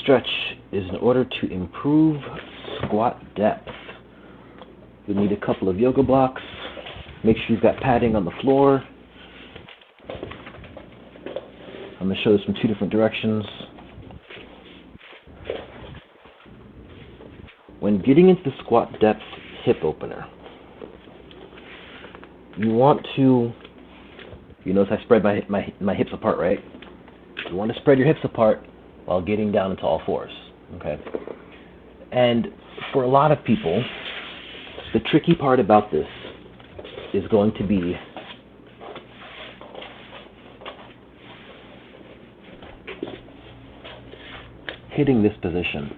stretch is in order to improve squat depth. You'll need a couple of yoga blocks. Make sure you've got padding on the floor. I'm going to show this from two different directions. When getting into the squat depth hip opener, you want to, you notice I spread my hips apart, right? You want to spread your hips apart while getting down into all fours, okay? And for a lot of people, the tricky part about this is going to be hitting this position.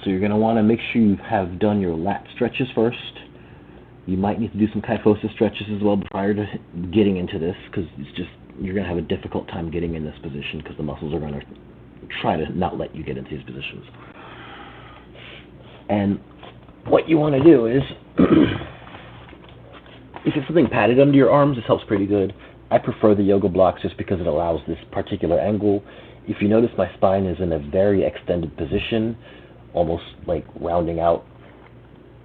So you're going to want to make sure you have done your lat stretches first. You might need to do some kyphosis stretches as well prior to getting into this, because you're going to have a difficult time getting in this position because the muscles are going to try to not let you get into these positions. And what you want to do is, if it's something padded under your arms, this helps pretty good. I prefer the yoga blocks just because it allows this particular angle. If you notice, my spine is in a very extended position, almost like rounding out.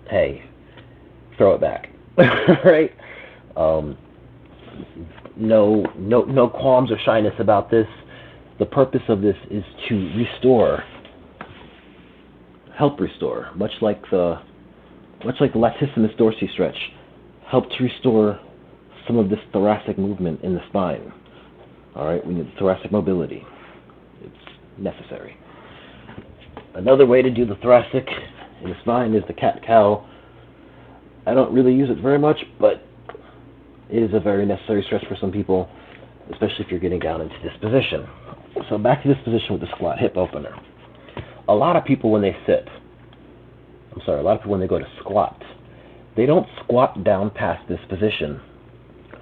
Hey, throw it back, right? No qualms or shyness about this. The purpose of this is to help restore, much like the latissimus dorsi stretch, help to restore some of this thoracic movement in the spine. All right, we need thoracic mobility. It's necessary. Another way to do the thoracic in the spine is the cat-cow. I don't really use it very much, but it is a very necessary stretch for some people, especially if you're getting down into this position. So back to this position with the squat hip opener. A lot of people when they go to squat, they don't squat down past this position,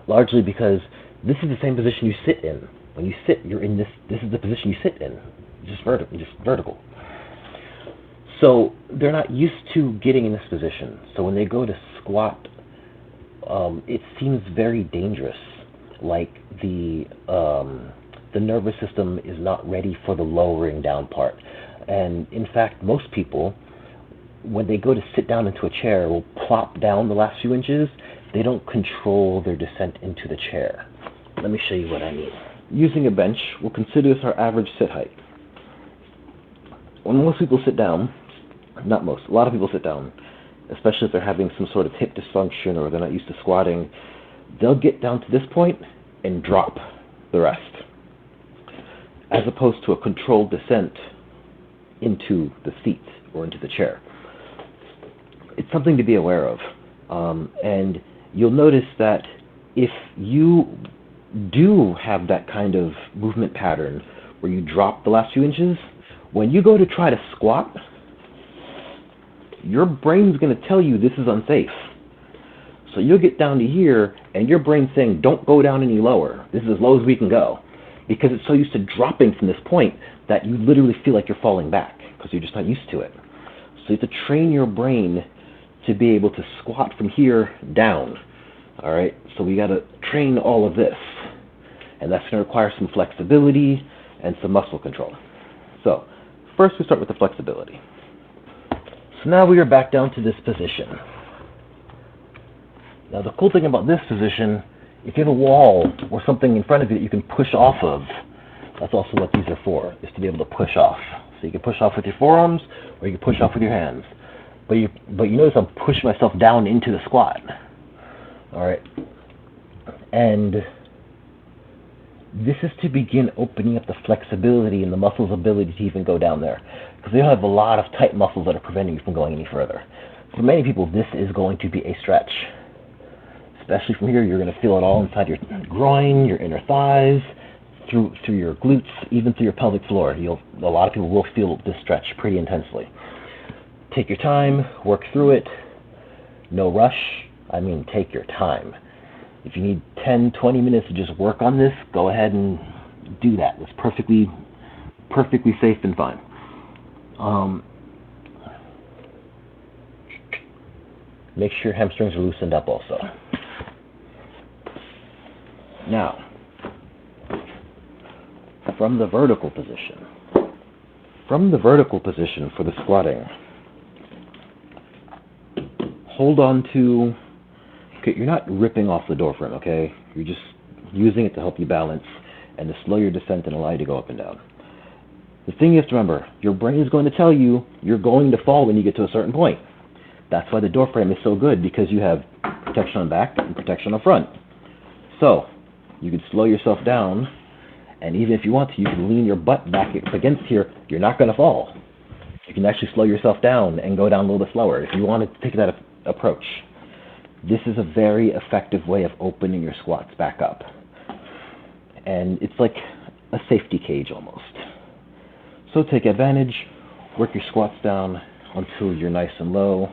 largely because this is the same position you sit in. When you sit, you're in this is the position you sit in, just vertical. So they're not used to getting in this position. So when they go to squat, it seems very dangerous, like the nervous system is not ready for the lowering down part. And in fact, most people, when they go to sit down into a chair, will plop down the last few inches. They don't control their descent into the chair. Let me show you what I mean. Using a bench, we'll consider this our average sit height. When most people sit down, not most, a lot of people sit down, especially if they're having some sort of hip dysfunction or they're not used to squatting, they'll get down to this point and drop the rest, as opposed to a controlled descent into the seat or into the chair. It's something to be aware of. And you'll notice that if you do have that kind of movement pattern where you drop the last few inches, when you go to try to squat, your brain's going to tell you this is unsafe. So you'll get down to here, and your brain's saying, don't go down any lower. This is as low as we can go. Because it's so used to dropping from this point that you literally feel like you're falling back, because you're just not used to it. So you have to train your brain to be able to squat from here down. All right? So we got to train all of this. And that's going to require some flexibility and some muscle control. So first we start with the flexibility. So now we are back down to this position. Now the cool thing about this position, if you have a wall or something in front of you that you can push off of, that's also what these are for, is to be able to push off. So you can push off with your forearms or you can push off with your hands. But you notice I'm pushing myself down into the squat. All right. And this is to begin opening up the flexibility and the muscle's ability to even go down there. Because they have a lot of tight muscles that are preventing you from going any further. For many people, this is going to be a stretch. Especially from here, you're going to feel it all inside your groin, your inner thighs, through your glutes, even through your pelvic floor. A lot of people will feel this stretch pretty intensely. Take your time, work through it. No rush. I mean, take your time. If you need 10, 20 minutes to just work on this, go ahead and do that. It's perfectly safe and fine. Make sure your hamstrings are loosened up also. Now, from the vertical position, From the vertical position for the squatting, hold on to, okay, you're not ripping off the door frame, okay? You're just using it to help you balance and to slow your descent and allow you to go up and down. The thing you have to remember, your brain is going to tell you you're going to fall when you get to a certain point. That's why the door frame is so good, because you have protection on the back and protection on the front. So, you can slow yourself down, and even if you want to, you can lean your butt back against here. You're not going to fall. You can actually slow yourself down and go down a little bit slower if you want to take that approach. This is a very effective way of opening your squats back up. And it's like a safety cage almost. So take advantage, work your squats down until you're nice and low,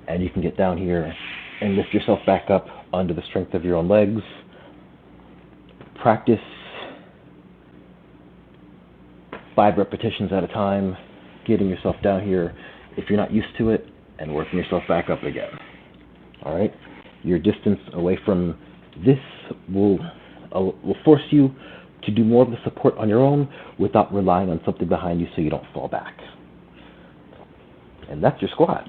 and you can get down here and lift yourself back up under the strength of your own legs. Practice 5 repetitions at a time, getting yourself down here if you're not used to it, and working yourself back up again. All right? Your distance away from this will force you to do more of the support on your own without relying on something behind you so you don't fall back. And that's your squat.